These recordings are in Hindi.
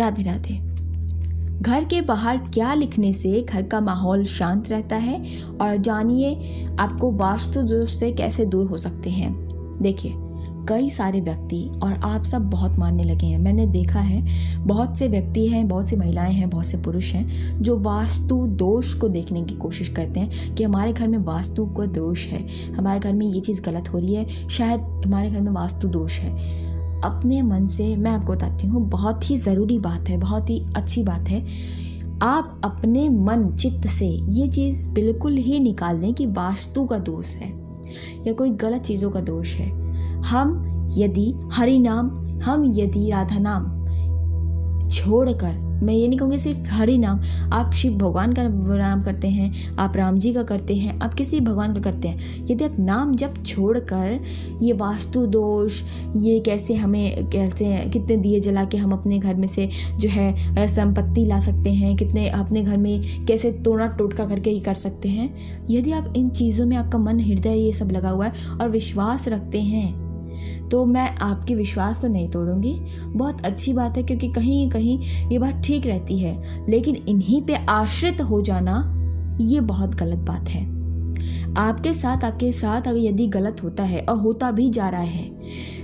राधे राधे। घर के बाहर क्या लिखने से घर का माहौल शांत रहता है, और जानिए आपको वास्तु दोष से कैसे दूर हो सकते हैं। देखिए, कई सारे व्यक्ति और आप सब बहुत मानने लगे हैं। मैंने देखा है बहुत से व्यक्ति हैं, बहुत सी महिलाएं हैं, बहुत से पुरुष हैं जो वास्तु दोष को देखने की कोशिश करते हैं कि हमारे घर में वास्तु का दोष है, हमारे घर में ये चीज़ गलत हो रही है, शायद हमारे घर में वास्तु दोष है। अपने मन से मैं आपको बताती हूँ, बहुत ही ज़रूरी बात है, बहुत ही अच्छी बात है। आप अपने मन चित्त से ये चीज़ बिल्कुल ही निकाल दें कि वास्तु का दोष है या कोई गलत चीज़ों का दोष है। हम यदि हरि नाम, हम यदि राधा नाम छोड़कर, मैं ये नहीं कहूँगी सिर्फ हरि नाम, आप शिव भगवान का नाम करते हैं, आप राम जी का करते हैं, आप किसी भगवान का करते हैं, यदि आप नाम जब छोड़कर ये वास्तु दोष, ये कैसे हमें कितने दिए जला के हम अपने घर में से जो है संपत्ति ला सकते हैं, कितने अपने घर में कैसे तोड़ा टोटका करके ये कर सकते हैं, यदि आप इन चीज़ों में आपका मन हृदय ये सब लगा हुआ है और विश्वास रखते हैं, तो मैं आपके विश्वास को नहीं तोड़ूंगी। बहुत अच्छी बात है, क्योंकि कहीं कहीं ये बात ठीक रहती है, लेकिन इन्हीं पे आश्रित हो जाना ये बहुत गलत बात है। आपके साथ अगर यदि गलत होता है और होता भी जा रहा है,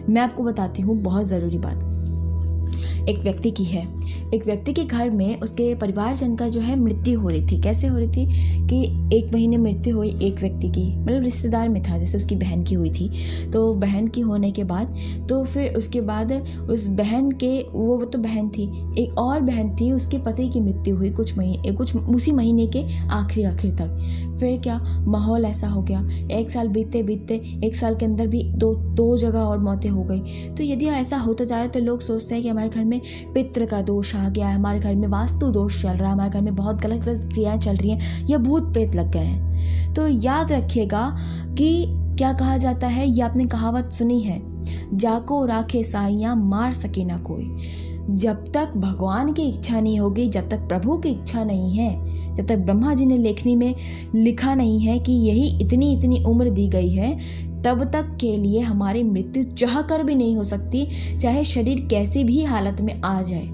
मैं आपको बताती हूँ बहुत ज़रूरी बात एक व्यक्ति की है। एक व्यक्ति के घर में उसके परिवारजन का जो है मृत्यु हो रही थी। कैसे हो रही थी कि 1 महीने मृत्यु हुई एक व्यक्ति की, मतलब रिश्तेदार में था, जैसे उसकी बहन की हुई थी। तो बहन की होने के बाद तो फिर उसके बाद उस बहन के वो तो बहन थी, एक और बहन थी, उसके पति की मृत्यु हुई कुछ उसी महीने के आखिर तक। फिर क्या माहौल ऐसा हो गया, 1 साल बीतते 1 साल के अंदर भी दो जगह और मौतें हो गई। तो यदि ऐसा होता जा रहा है तो लोग सोचते हैं कि हमारे घर में पितृ का दोष आ गया है, हमारे घर में वास्तु दोष चल रहा है, हमारे घर में बहुत गलत क्रियाएं चल रही हैं या भूत प्रेत लग गए हैं। तो याद रखिएगा कि क्या कहा जाता है, ये आपने कहावत सुनी है, जाको राखे साइयां मार सके ना कोई। जब तक भगवान की इच्छा नहीं होगी, जब तक प्रभु की इच्छा नहीं है, जब तक ब्रह्मा जी ने लेखनी में लिखा नहीं है कि यही इतनी उम्र दी गई है, तब तक के लिए हमारी मृत्यु चाह कर भी नहीं हो सकती, चाहे शरीर कैसी भी हालत में आ जाए।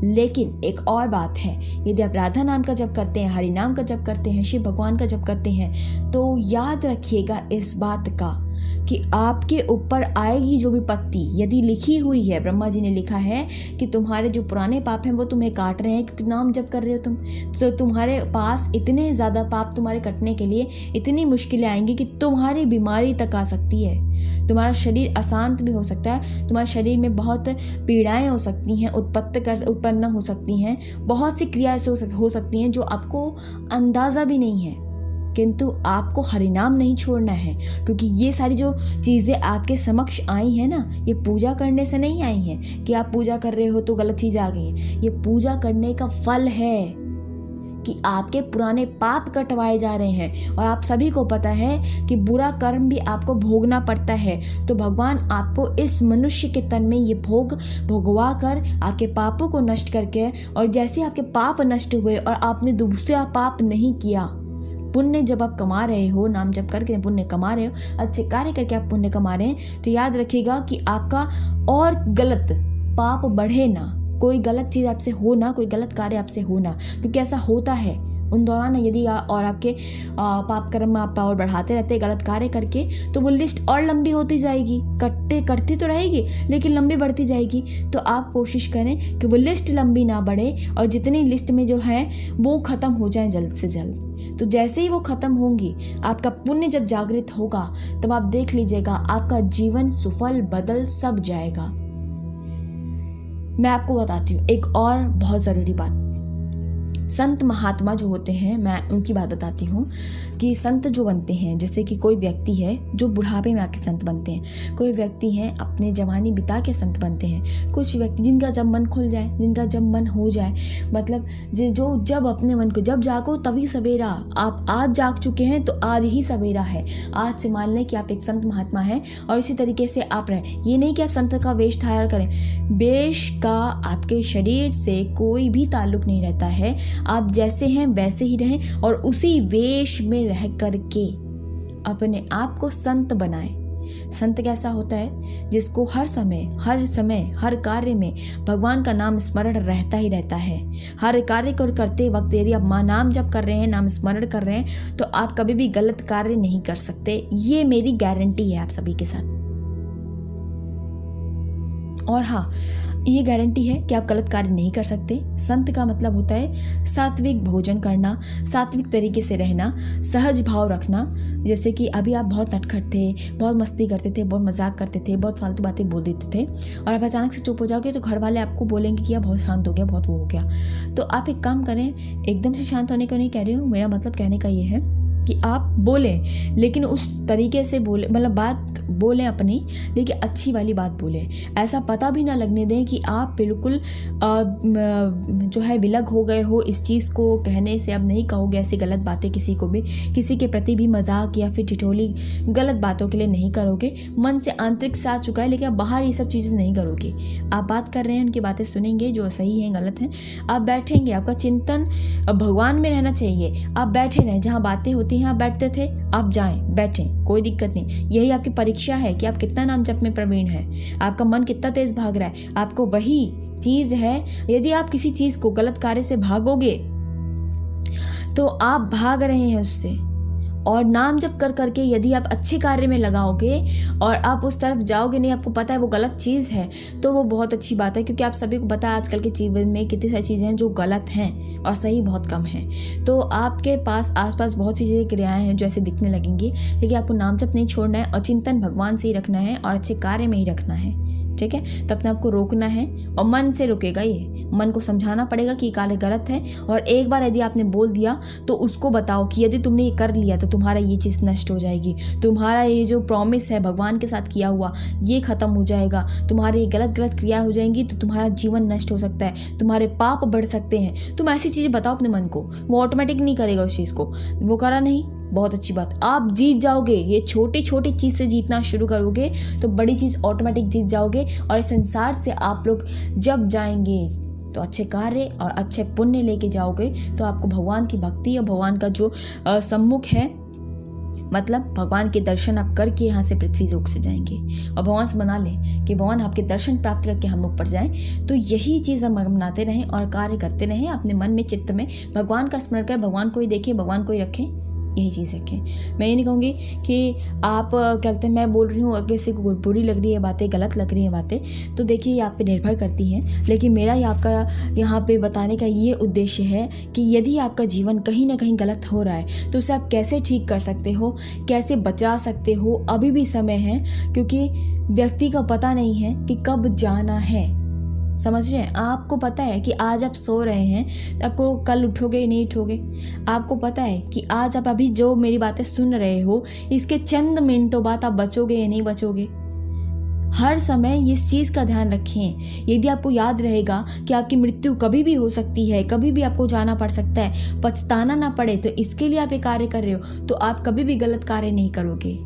लेकिन एक और बात है, यदि आप राधा नाम का जप करते हैं, हरि नाम का जप करते हैं, शिव भगवान का जप करते हैं, तो याद रखिएगा इस बात का कि आपके ऊपर आएगी जो विपत्ति, यदि लिखी हुई है, ब्रह्मा जी ने लिखा है कि तुम्हारे जो पुराने पाप हैं वो तुम्हें काट रहे हैं क्योंकि नाम जप कर रहे हो तुम, तो तुम्हारे पास इतने ज़्यादा पाप तुम्हारे कटने के लिए इतनी मुश्किलें आएंगी कि तुम्हारी बीमारी तक आ सकती है, तुम्हारा शरीर अशांत भी हो सकता है, तुम्हारे शरीर में बहुत पीड़ाएं हो सकती हैं, उत्पन्न हो सकती हैं, बहुत सी क्रियाएं हो सकती हैं जो आपको अंदाज़ा भी नहीं है। किंतु आपको हरिनाम नहीं छोड़ना है, क्योंकि ये सारी जो चीज़ें आपके समक्ष आई हैं ना, ये पूजा करने से नहीं आई हैं कि आप पूजा कर रहे हो तो गलत चीज़ें आ गई हैं। ये पूजा करने का फल है कि आपके पुराने पाप कटवाए जा रहे हैं, और आप सभी को पता है कि बुरा कर्म भी आपको भोगना पड़ता है। तो भगवान आपको इस मनुष्य के तन में ये भोग भोगवा कर आपके पापों को नष्ट करके, और जैसे आपके पाप नष्ट हुए और आपने दूसरा पाप नहीं किया, पुण्य जब आप कमा रहे हो, नाम जप करके पुण्य कमा रहे हो, अच्छे कार्य करके आप पुण्य कमा रहे हैं, तो याद रखिएगा कि आपका और गलत पाप बढ़े ना, कोई गलत चीज़ आपसे हो ना, कोई गलत कार्य आपसे हो ना, क्योंकि ऐसा होता है उन दौरान यदि और आपके पाप कर्म में आप और बढ़ाते रहते गलत कार्य करके, तो वो लिस्ट और लंबी होती जाएगी, करती तो रहेगी लेकिन लंबी बढ़ती जाएगी। तो आप कोशिश करें कि वो लिस्ट लंबी ना बढ़े, और जितनी लिस्ट में जो है वो ख़त्म हो जाए जल्द से जल्द। तो जैसे ही वो ख़त्म होंगी, आपका पुण्य जब जागृत होगा, तब आप देख लीजिएगा आपका जीवन सुफल बदल सब जाएगा। मैं आपको बताती हूँ एक और बहुत ज़रूरी बात। संत महात्मा जो होते हैं, मैं उनकी बात बताती हूँ कि संत जो बनते हैं, जैसे कि कोई व्यक्ति है जो बुढ़ापे में आके संत बनते हैं, कोई व्यक्ति हैं अपने जवानी बिता के संत बनते हैं, कुछ व्यक्ति जिनका जब मन खुल जाए, जिनका जब मन हो जाए, मतलब जो जब अपने मन को जब जागो तभी सवेरा। आप आज जाग चुके हैं तो आज ही सवेरा है। आज से मान लें कि आप एक संत महात्मा हैं और इसी तरीके से आप रहें। ये नहीं कि आप संत का वेश धारण करें, वेश का आपके शरीर से कोई भी ताल्लुक नहीं रहता है। आप जैसे हैं वैसे ही रहें और उसी वेश में रह करके अपने आप को संत बनाएं। संत कैसा होता है? जिसको हर समय हर कार्य में भगवान का नाम स्मरण रहता ही रहता है। हर कार्य को करते वक्त यदि आप नाम जप कर रहे हैं, नाम स्मरण कर रहे हैं, तो आप कभी भी गलत कार्य नहीं कर सकते। ये मेरी गारंटी है आप सभी के साथ। और हाँ, ये गारंटी है कि आप गलत कार्य नहीं कर सकते। संत का मतलब होता है सात्विक भोजन करना, सात्विक तरीके से रहना, सहज भाव रखना। जैसे कि अभी आप बहुत नटखट थे, बहुत मस्ती करते थे, बहुत मजाक करते थे, बहुत फालतू बातें बोल देते थे, और आप अचानक से चुप हो जाओगे तो घर वाले आपको बोलेंगे कि आप बहुत शांत हो गया, बहुत वो हो गया। तो आप एक काम करें, एकदम से शांत होने को नहीं कह रही हूँ, मेरा मतलब कहने का ये है कि आप बोलें, लेकिन उस तरीके से बोले, मतलब बात बोलें अपनी, लेकिन अच्छी वाली बात बोलें। ऐसा पता भी ना लगने दें कि आप बिल्कुल जो है विलग हो गए हो इस चीज़ को कहने से। अब नहीं कहोगे ऐसी गलत बातें किसी को भी, किसी के प्रति भी मजाक या फिर ठिठोली गलत बातों के लिए नहीं करोगे। मन से आंतरिक से आ चुका है, लेकिन आप बाहर ये सब चीज़ें नहीं करोगे। आप बात कर रहे हैं, उनकी बातें सुनेंगे जो सही हैं गलत हैं। आप बैठेंगे, आपका चिंतन भगवान में रहना चाहिए। आप बैठे रहें, जहाँ बातें होती हैं आप बैठते थे, आप जाएं, बैठें, कोई दिक्कत नहीं। यही आपकी परीक्षा है कि आप कितना नाम जप में प्रवीण हैं, आपका मन कितना तेज भाग रहा है। आपको वही चीज़ है, यदि आप किसी चीज़ को गलत कार्य से भागोगे तो आप भाग रहे हैं उससे। और नाम जप कर करके यदि आप अच्छे कार्य में लगाओगे और आप उस तरफ जाओगे नहीं, आपको पता है वो गलत चीज़ है, तो वो बहुत अच्छी बात है। क्योंकि आप सभी को पता है आजकल के जीवन में कितनी सारी चीज़ें हैं जो गलत हैं और सही बहुत कम है। तो आपके पास आसपास बहुत सी चीज़ें, क्रियाएं हैं जो ऐसे दिखने लगेंगी, लेकिन आपको नाम जप नहीं छोड़ना है और चिंतन भगवान से ही रखना है और अच्छे कार्य में ही रखना है। ठीक है, तो अपने आपको रोकना है और मन से रुकेगा। ये मन को समझाना पड़ेगा कि कार्य गलत है, और एक बार यदि आपने बोल दिया तो उसको बताओ कि यदि तुमने ये कर लिया तो तुम्हारा ये चीज़ नष्ट हो जाएगी, तुम्हारा ये जो प्रॉमिस है भगवान के साथ किया हुआ ये खत्म हो जाएगा, तुम्हारी गलत क्रिया हो जाएंगी तो तुम्हारा जीवन नष्ट हो सकता है, तुम्हारे पाप बढ़ सकते हैं। तुम ऐसी चीज़ें बताओ अपने मन को, वो ऑटोमेटिक नहीं करेगा उस चीज़ को। वो करा नहीं, बहुत अच्छी बात, आप जीत जाओगे। ये छोटी छोटी चीज़ से जीतना शुरू करोगे तो बड़ी चीज़ ऑटोमेटिक जीत जाओगे। और इस संसार से आप लोग जब जाएंगे तो अच्छे कार्य और अच्छे पुण्य लेके जाओगे, तो आपको भगवान की भक्ति और भगवान का जो सम्मुख है, मतलब भगवान के दर्शन आप करके यहाँ से पृथ्वी लोक से जाएंगे। और भगवान से मना लें कि भगवान आपके दर्शन प्राप्त करके हम लोग पर जाएं। तो यही चीज़ हम मनाते रहें और कार्य करते रहें। अपने मन में, चित्त में भगवान का स्मरण कर, भगवान को ही देखें, भगवान को ही रखें, यही चीज़ रखें। मैं ये नहीं कहूँगी कि आप कहते हैं मैं बोल रही हूँ, अगर किसी को बुरी लग रही है बातें, गलत लग रही है बातें, तो देखिए ये आप पे निर्भर करती हैं। लेकिन मेरा ये आपका यहाँ पे बताने का ये उद्देश्य है कि यदि आपका जीवन कहीं ना कहीं गलत हो रहा है तो उसे आप कैसे ठीक कर सकते हो, कैसे बचा सकते हो। अभी भी समय है, क्योंकि व्यक्ति का पता नहीं है कि कब जाना है। समझ रहे हैं? आपको पता है कि आज आप सो रहे हैं, आपको कल उठोगे नहीं उठोगे। आपको पता है कि आज आप अभी जो मेरी बातें सुन रहे हो, इसके चंद मिनटों बाद आप बचोगे या नहीं बचोगे। हर समय इस चीज़ का ध्यान रखें। यदि आपको याद रहेगा कि आपकी मृत्यु कभी भी हो सकती है, कभी भी आपको जाना पड़ सकता है, पछताना ना पड़े, तो इसके लिए आप ये कार्य कर रहे हो, तो आप कभी भी गलत कार्य नहीं करोगे।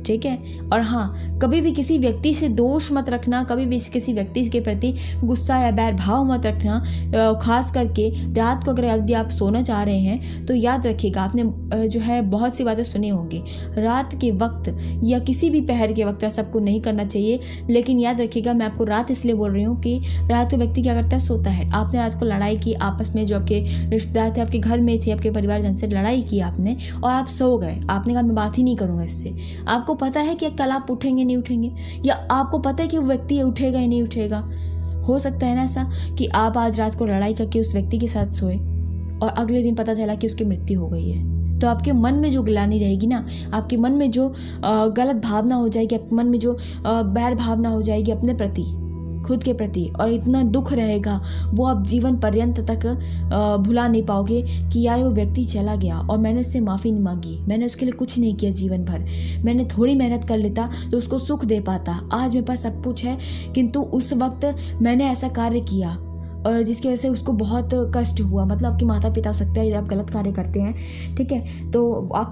ठीक है। और हाँ, कभी भी किसी व्यक्ति से दोष मत रखना, कभी भी किसी व्यक्ति के प्रति गुस्सा या बैर भाव मत रखना। खास करके रात को अगर यदि आप सोना चाह रहे हैं तो याद रखिएगा, आपने जो है बहुत सी बातें सुनी होंगी, रात के वक्त या किसी भी पहर के वक्त सबको नहीं करना चाहिए। लेकिन याद रखिएगा, मैं आपको रात इसलिए बोल रही हूँ कि रात को व्यक्ति क्या करता है, सोता है। आपने रात को लड़ाई की आपस में, जो आपके रिश्तेदार थे, आपके घर में थे, आपके परिवारजन से लड़ाई की आपने, और आप सो गए। आपने कहा मैं बात ही नहीं करूँगा इससे। आपको पता है कि कल आप उठेंगे नहीं उठेंगे, या आपको पता है कि वो व्यक्ति उठेगा या नहीं उठेगा। हो सकता है ना ऐसा कि आप आज रात को लड़ाई करके उस व्यक्ति के साथ सोए और अगले दिन पता चला कि उसकी मृत्यु हो गई है। तो आपके मन में जो ग्लानि रहेगी ना, आपके मन में जो गलत भावना हो जाएगी, आपके मन में जो बैर भावना हो जाएगी अपने प्रति, खुद के प्रति, और इतना दुख रहेगा, वो आप जीवन पर्यंत तक भुला नहीं पाओगे कि यार वो व्यक्ति चला गया और मैंने उससे माफ़ी नहीं मांगी, मैंने उसके लिए कुछ नहीं किया जीवन भर, मैंने थोड़ी मेहनत कर लेता तो उसको सुख दे पाता। आज मेरे पास सब कुछ है, किंतु उस वक्त मैंने ऐसा कार्य किया और जिसकी वजह से उसको बहुत कष्ट हुआ। मतलब आपके माता पिता हो सकता है यदि आप गलत कार्य करते हैं, ठीक है, तो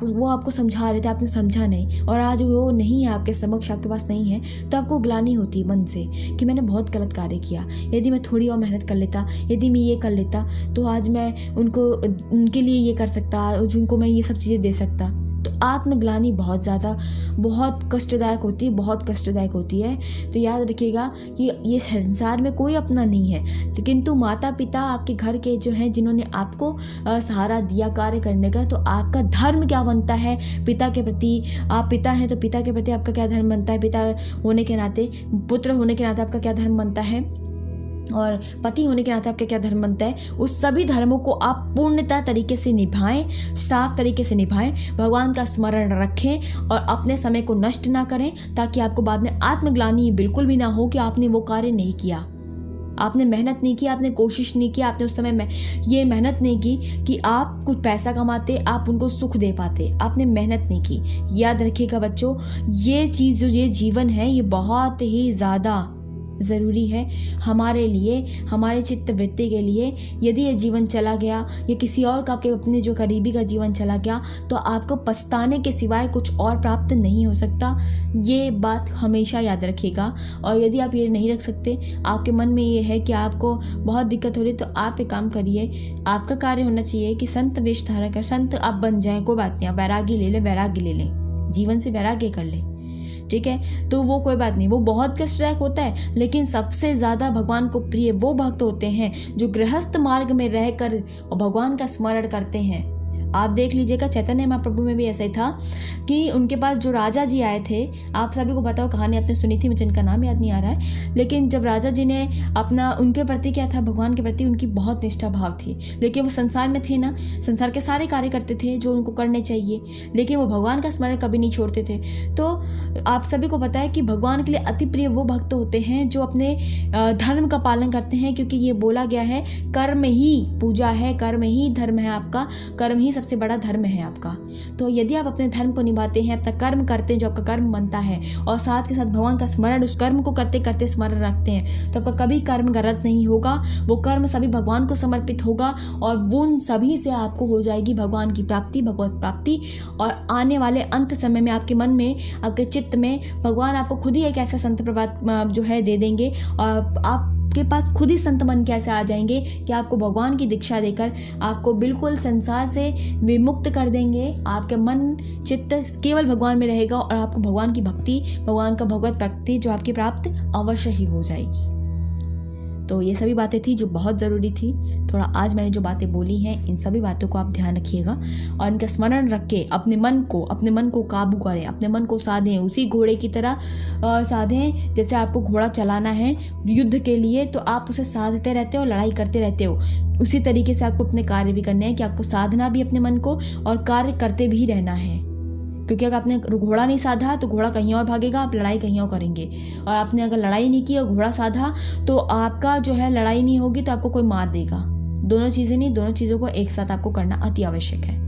वो आपको समझा रहे थे, आपने समझा नहीं, और आज वो नहीं है आपके समक्ष, आपके पास नहीं है, तो आपको ग्लानि होती है मन से कि मैंने बहुत गलत कार्य किया। यदि मैं थोड़ी और मेहनत कर लेता, यदि मैं ये कर लेता, तो आज मैं उनके लिए ये कर सकता, उनको मैं ये सब चीज़ें दे सकता। तो आत्मग्लानि बहुत कष्टदायक होती है, बहुत कष्टदायक होती है। तो याद रखिएगा कि ये संसार में कोई अपना नहीं है, लेकिन तो माता पिता आपके घर के जो हैं, जिन्होंने आपको सहारा दिया कार्य करने का, तो आपका धर्म क्या बनता है पिता के प्रति। आप पिता हैं तो पिता के प्रति आपका क्या धर्म बनता है, पिता होने के नाते, पुत्र होने के नाते आपका क्या धर्म बनता है, और पति होने के नाते आपका क्या धर्म बनता है। उस सभी धर्मों को आप पूर्णतः तरीके से निभाएं, साफ तरीके से निभाएं, भगवान का स्मरण रखें और अपने समय को नष्ट ना करें, ताकि आपको बाद में आत्मग्लानि बिल्कुल भी ना हो कि आपने वो कार्य नहीं किया, आपने मेहनत नहीं की, आपने कोशिश नहीं की, आपने उस समय में ये मेहनत नहीं की कि आप कुछ पैसा कमाते, आप उनको सुख दे पाते, आपने मेहनत नहीं की। याद रखिएगा बच्चों, ये चीज़ जो ये जीवन है, ये बहुत ही ज़्यादा ज़रूरी है हमारे लिए, हमारे चित्त वृत्ति के लिए। यदि ये जीवन चला गया या किसी और का, आपके अपने जो करीबी का जीवन चला गया, तो आपको पछताने के सिवाय कुछ और प्राप्त नहीं हो सकता। ये बात हमेशा याद रखिएगा। और यदि आप ये नहीं रख सकते, आपके मन में ये है कि आपको बहुत दिक्कत हो रही, तो आप एक काम करिए, आपका कार्य होना चाहिए कि संत वेश धारण कर, संत आप बन जाएं, कोई बात नहीं, आप वैराग्य ले लें, जीवन से वैराग्य कर लें, ठीक है। तो वो कोई बात नहीं, वो बहुत कष्टदायक होता है, लेकिन सबसे ज़्यादा भगवान को प्रिय वो भक्त होते हैं जो गृहस्थ मार्ग में रहकर और भगवान का स्मरण करते हैं। आप देख लीजिएगा, चैतन्य महाप्रभु में भी ऐसा ही था कि उनके पास जो राजा जी आए थे, आप सभी को बताओ, कहानी आपने सुनी थी, मुझे इनका नाम याद नहीं आ रहा है, लेकिन जब राजा जी ने अपना, उनके प्रति क्या था, भगवान के प्रति उनकी बहुत निष्ठा भाव थी, लेकिन वो संसार में थे ना, संसार के सारे कार्य करते थे जो उनको करने चाहिए, लेकिन वो भगवान का स्मरण कभी नहीं छोड़ते थे। तो आप सभी को पता है कि भगवान के लिए अति प्रिय वो भक्त होते हैं जो अपने धर्म का पालन करते हैं, क्योंकि ये बोला गया है, कर्म ही पूजा है, कर्म ही धर्म है आपका, कर्म ही सबसे बड़ा धर्म है आपका। तो यदि आप अपने धर्म को निभाते हैं, अपना कर्म करते हैं जो आपका कर्म बनता है, और साथ के साथ भगवान का स्मरण, उस कर्म को करते करते स्मरण रखते हैं, तो आपका कभी कर्म गलत नहीं होगा, वो कर्म सभी भगवान को समर्पित होगा, और वो उन सभी से आपको हो जाएगी भगवान की प्राप्ति, भगवत प्राप्ति। और आने वाले अंत समय में आपके मन में, आपके चित्त में भगवान आपको खुद ही एक ऐसा संत प्रभात जो है दे देंगे, और आपके पास खुद ही संत मन के ऐसे आ जाएंगे कि आपको भगवान की दीक्षा देकर आपको बिल्कुल संसार से विमुक्त कर देंगे। आपके मन चित्त केवल भगवान में रहेगा, और आपको भगवान की भक्ति, भगवान का भगवत भक्ति जो आपकी प्राप्त अवश्य ही हो जाएगी। तो ये सभी बातें थी जो बहुत ज़रूरी थी। थोड़ा आज मैंने जो बातें बोली हैं, इन सभी बातों को आप ध्यान रखिएगा और इनका स्मरण रख के अपने मन को काबू करें, अपने मन को साधें, उसी घोड़े की तरह साधें। जैसे आपको घोड़ा चलाना है युद्ध के लिए, तो आप उसे साधते रहते हो, लड़ाई करते रहते हो, उसी तरीके से आपको अपने कार्य भी करने हैं कि आपको साधना भी अपने मन को और कार्य करते भी रहना है। क्योंकि अगर आपने घोड़ा नहीं साधा तो घोड़ा कहीं और भागेगा, आप लड़ाई कहीं और करेंगे, और आपने अगर लड़ाई नहीं की और घोड़ा साधा तो आपका जो है लड़ाई नहीं होगी, तो आपको कोई मार देगा। दोनों चीज़ें नहीं, दोनों चीज़ों को एक साथ आपको करना अति आवश्यक है।